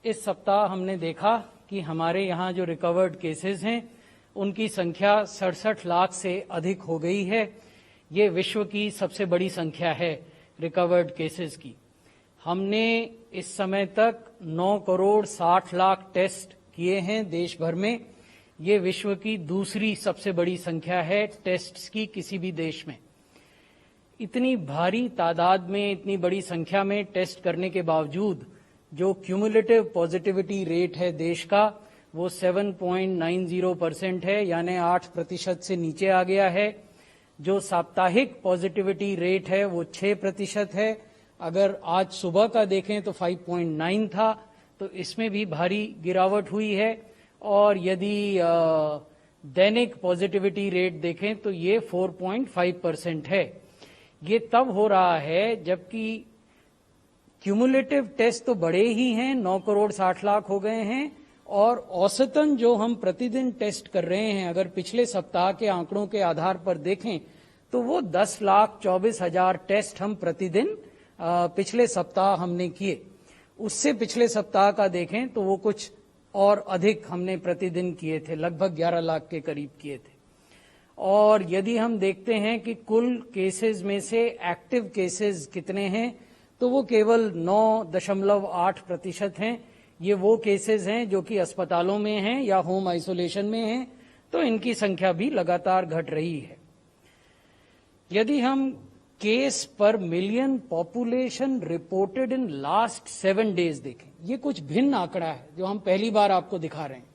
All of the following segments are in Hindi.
इस सप्ताह हमने देखा कि हमारे यहाँ जो रिकवर्ड केसेस हैं उनकी संख्या 67 लाख से अधिक हो गई है। ये विश्व की सबसे बड़ी संख्या है रिकवर्ड केसेस की। हमने इस समय तक 9 करोड़ 60 लाख टेस्ट किए हैं देश भर में। ये विश्व की दूसरी सबसे बड़ी संख्या है टेस्ट्स की किसी भी देश में। इतनी भारी तादाद में, इतनी बड़ी संख्या में टेस्ट करने के बावजूद जो क्यूमुलेटिव पॉजिटिविटी रेट है देश का वो 7.90% है, यानी 8% से नीचे आ गया है। जो साप्ताहिक पॉजिटिविटी रेट है वो 6% है। अगर आज सुबह का देखें तो 5.9 था, तो इसमें भी भारी गिरावट हुई है। और यदि दैनिक पॉजिटिविटी रेट देखें तो ये 4.5% है। ये तब हो रहा है जबकि क्यूमुलेटिव टेस्ट तो बड़े ही हैं, 9 करोड़ 60 लाख हो गए हैं, और औसतन जो हम प्रतिदिन टेस्ट कर रहे हैं, अगर पिछले सप्ताह के आंकड़ों के आधार पर देखें तो वो 10,24,000 टेस्ट हम प्रतिदिन पिछले सप्ताह हमने किए। उससे पिछले सप्ताह का देखें तो वो कुछ और अधिक हमने प्रतिदिन किए थे, लगभग 11 लाख के करीब किए थे। और यदि हम देखते हैं कि कुल केसेस में से एक्टिव केसेस कितने हैं तो वो केवल 9.8% हैं। ये वो केसेस हैं जो कि अस्पतालों में हैं या होम आइसोलेशन में हैं, तो इनकी संख्या भी लगातार घट रही है। यदि हम केस पर million population reported in last 7 days देखें, ये कुछ भिन्न आंकड़ा है जो हम पहली बार आपको दिखा रहे हैं।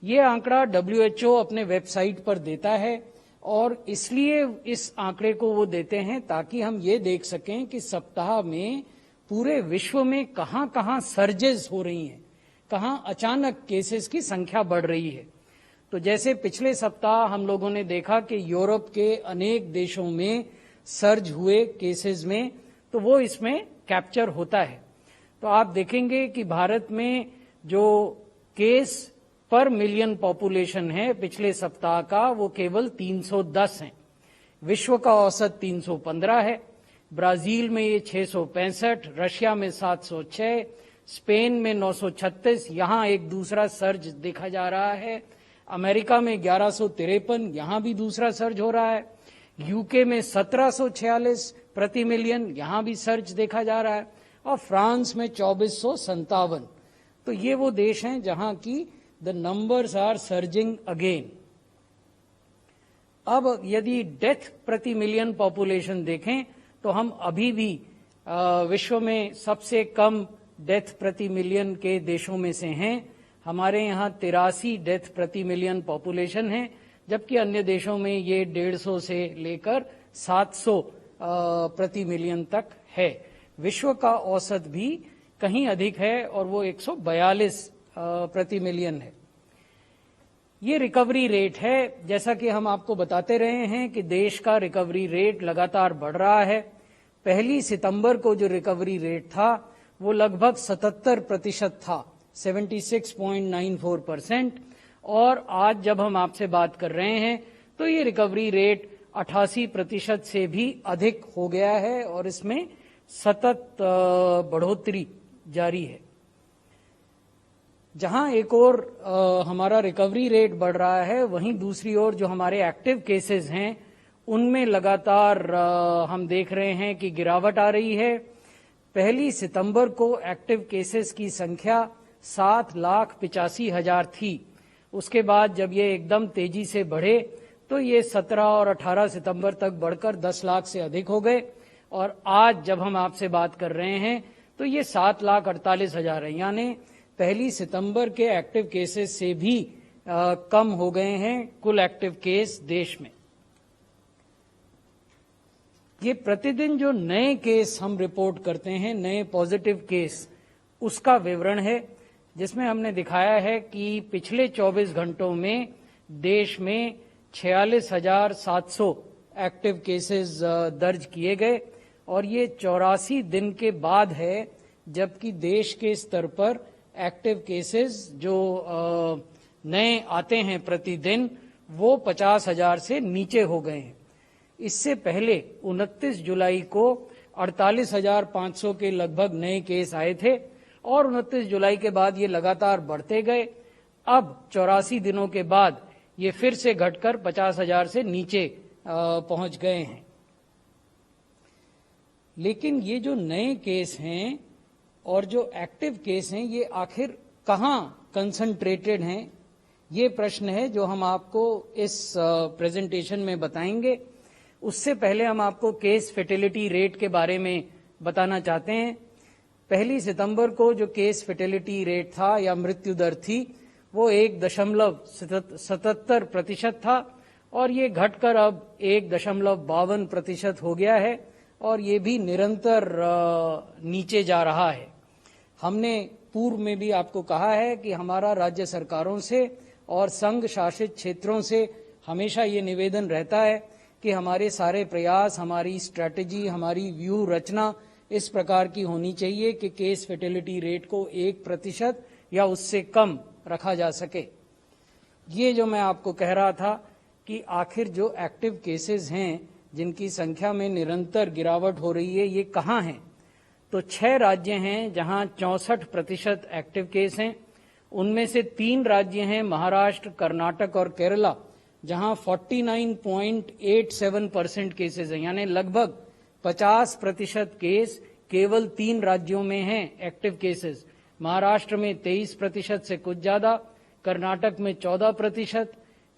ये आंकड़ा WHO अपने वेबसाइट पर देता है, और इसलिए इस आंकड़े को वो देते हैं ताकि हम ये देख सकें कि सप्ताह में पूरे विश्व में कहां कहां सर्जेस हो रही हैं, कहां अचानक केसेस की संख्या बढ़ रही है। तो जैसे पिछले सप्ताह हम लोगों ने देखा कि यूरोप के अनेक देशों में सर्ज हुए केसेस में, तो वो इसमें कैप्चर होता है। तो आप देखेंगे कि भारत में जो केस पर मिलियन पॉपुलेशन है पिछले सप्ताह का वो केवल 310 है। विश्व का औसत 315 है। ब्राजील में ये 665, रशिया में 706, स्पेन में 936, यहां एक दूसरा सर्ज देखा जा रहा है। अमेरिका में 1153, यहां भी दूसरा सर्ज हो रहा है। यूके में 1746 प्रति मिलियन, यहां भी सर्ज देखा जा रहा है। और फ्रांस में 2457। तो ये वो देश हैं जहां की the numbers are surging again. अब यदि डेथ प्रति मिलियन पॉपुलेशन देखें तो हम अभी भी विश्व में सबसे कम डेथ प्रति मिलियन के देशों में से हैं। हमारे यहाँ 83 डेथ प्रति मिलियन पॉपुलेशन है, जबकि अन्य देशों में ये 150 से लेकर 700 प्रति मिलियन तक है। विश्व का औसत भी कहीं अधिक है और वो 142 प्रति मिलियन है। ये रिकवरी रेट है। जैसा कि हम आपको बताते रहे हैं कि देश का रिकवरी रेट लगातार बढ़ रहा है। 1 सितंबर को जो रिकवरी रेट था वो लगभग 77% था, 76.94%। और आज जब हम आपसे बात कर रहे हैं तो ये रिकवरी रेट 88% से भी अधिक हो गया है, और इसमें सतत बढ़ोतरी जारी है। जहां एक और हमारा रिकवरी रेट बढ़ रहा है, वहीं दूसरी ओर जो हमारे एक्टिव केसेस हैं उनमें लगातार हम देख रहे हैं कि गिरावट आ रही है। 1 सितंबर को एक्टिव केसेस की संख्या 7,85,000 थी। उसके बाद जब ये एकदम तेजी से बढ़े तो ये 17 और 18 सितंबर तक बढ़कर 10 लाख से अधिक हो गए, और आज जब हम आपसे बात कर रहे हैं तो ये 7,48,000 है, यानी 1 सितंबर के एक्टिव केसेस से भी कम हो गए हैं कुल एक्टिव केस देश में। ये प्रतिदिन जो नए केस हम रिपोर्ट करते हैं, नए पॉजिटिव केस, उसका विवरण है, जिसमें हमने दिखाया है कि पिछले 24 घंटों में देश में 46,700 एक्टिव केसेस दर्ज किए गए, और ये 84 दिन के बाद है जबकि देश के स्तर पर एक्टिव केसेस जो नए आते हैं प्रतिदिन वो 50,000 से नीचे हो गए हैं। इससे पहले 29 जुलाई को 48,500 के लगभग नए केस आए थे, और 29 जुलाई के बाद ये लगातार बढ़ते गए। अब 84 दिनों के बाद ये फिर से घटकर 50,000 से नीचे पहुंच गए हैं। लेकिन ये जो नए केस हैं और जो एक्टिव केस हैं, ये आखिर कहां कंसंट्रेटेड हैं, ये प्रश्न है जो हम आपको इस प्रेजेंटेशन में बताएंगे। उससे पहले हम आपको केस फेटेलिटी रेट के बारे में बताना चाहते हैं। 1 सितंबर को जो केस फेटेलिटी रेट था या मृत्यु दर थी वो 1.77% था और ये घटकर अब 1.52% हो गया है और ये भी निरंतर नीचे जा रहा है। हमने पूर्व में भी आपको कहा है कि हमारा राज्य सरकारों से और संघ शासित क्षेत्रों से हमेशा ये निवेदन रहता है कि हमारे सारे प्रयास, हमारी स्ट्रैटेजी, हमारी व्यू रचना इस प्रकार की होनी चाहिए कि केस फेटेलिटी रेट को 1% या उससे कम रखा जा सके। ये जो मैं आपको कह रहा था कि आखिर जो एक्टिव केसेस हैं जिनकी संख्या में निरंतर गिरावट हो रही है, ये कहाँ हैं? तो 6 राज्य हैं जहां 64% एक्टिव केस हैं। उनमें से 3 राज्य हैं महाराष्ट्र, कर्नाटक और केरला, जहां 49.87% केसेस हैं, यानी लगभग 50% केस केवल 3 राज्यों में हैं एक्टिव केसेस। महाराष्ट्र में 23% से कुछ ज्यादा, कर्नाटक में 14%,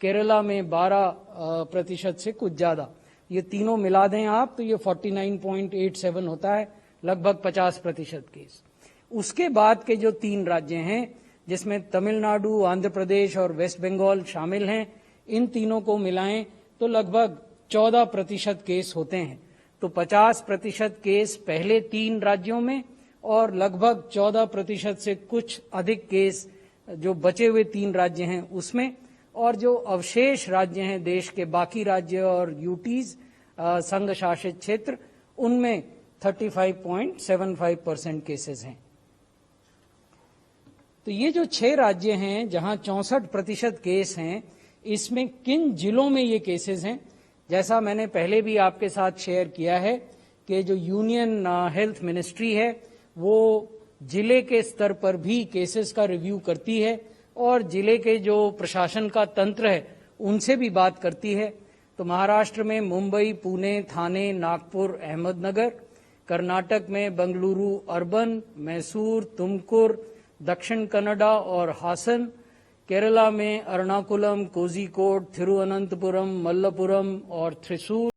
केरला में 12% से कुछ ज्यादा। ये तीनों मिला दें आप तो ये 49.87 होता है, लगभग 50% केस। उसके बाद के जो 3 राज्य हैं जिसमें तमिलनाडु, आंध्र प्रदेश और वेस्ट बंगाल शामिल हैं, इन तीनों को मिलाएं तो लगभग 14% केस होते हैं। तो 50% केस पहले 3 राज्यों में और लगभग 14% से कुछ अधिक केस जो बचे हुए 3 राज्य हैं उसमें, और जो अवशेष राज्य हैं देश के बाकी राज्य और यूटीज संघ शासित क्षेत्र, उनमें 35.75% केसेस हैं। तो ये जो 6 राज्य हैं जहां 64% केस हैं, इसमें किन जिलों में ये केसेस हैं, जैसा मैंने पहले भी आपके साथ शेयर किया है कि जो यूनियन हेल्थ मिनिस्ट्री है वो जिले के स्तर पर भी केसेस का रिव्यू करती है और जिले के जो प्रशासन का तंत्र है उनसे भी बात करती है। तो महाराष्ट्र में मुंबई, पुणे, थाने, नागपुर, अहमदनगर, कर्नाटक में बेंगलुरु अर्बन, मैसूर, तुमकुर, दक्षिण कन्नड़ा और हासन, केरला में एर्नाकुलम, कोझिकोड, थिरुवनंतपुरम, मल्लपुरम और थ्रिसूर,